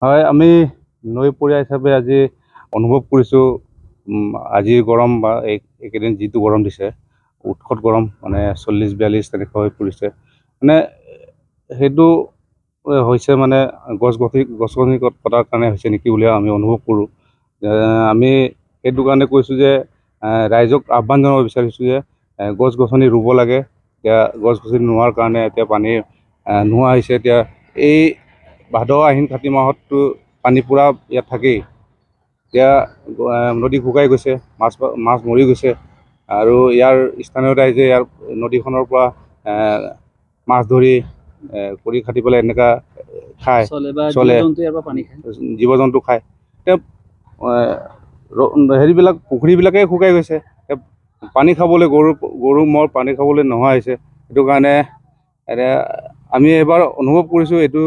হয়, আমি নৈপৰীয়া হিচাপে আজি অনুভৱ কৰিছোঁ। আজিৰ গৰম বা এইকেইদিন যিটো গৰম দিছে, উৎকট গৰম, মানে 40-42 তেনেকুৱা হৈ পৰিছে। মানে সেইটো হৈছে মানে গছ-গছনি কটাৰ কাৰণে হৈছে নেকি বুলি আমি অনুভৱ কৰোঁ। আমি সেইটো কাৰণে কৈছোঁ যে ৰাইজক আহ্বান জনাব বিচাৰিছোঁ যে গছ-গছনি ৰুব লাগে। এতিয়া গছ-গছনি নোহোৱাৰ কাৰণে এতিয়া পানী নোহোৱা হৈছে। এতিয়া এই ভাদ, আহিন, কাতি মাহততো পানী পূৰা ইয়াত থাকেই। এতিয়া নদী শুকাই গৈছে, মাছ মৰি গৈছে, আৰু ইয়াৰ স্থানীয় ৰাইজে ইয়াৰ নদীখনৰ পৰা মাছ ধৰি কৰি খাটি পেলাই এনেকুৱা খায়, চলে, জীৱ-জন্তু খায়। এতিয়া হেৰিবিলাক পুখুৰীবিলাকেই শুকাই গৈছে। পানী খাবলৈ গৰু ম'হ পানী খাবলৈ নোহোৱা হৈছে। সেইটো কাৰণে এতিয়া আমি এবাৰ অনুভৱ কৰিছোঁ এইটো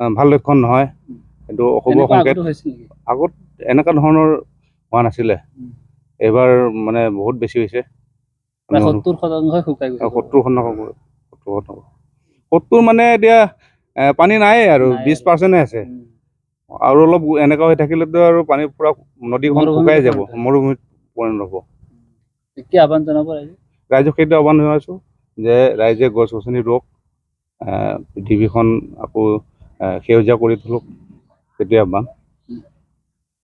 ভাল লক্ষণ নহয়, এইটো অশুভ সংকেত। আগত এনেকুৱা ধৰণৰ হোৱা নাছিলে, এইবাৰ মানে বহুত বেছি হৈছে। 70% শুকাই গৈছে। 70 মানে এতিয়া পানী নাই আৰু 20% আছে। আৰু অলপ এনেকুৱা হৈ থাকিলেতো আৰু পানী পূৰা নদীখন শুকাই যাব, মৰুভূমিত পৰিণত হ'ব। ৰাইজক সেইটো আহ্বান জনাইছোঁ যে ৰাইজে গছ-গছনি ৰুৱক, পৃথিৱীখন আকৌ সেউজীয়া কৰি তোলক, সেইটোৱে আহ্বান।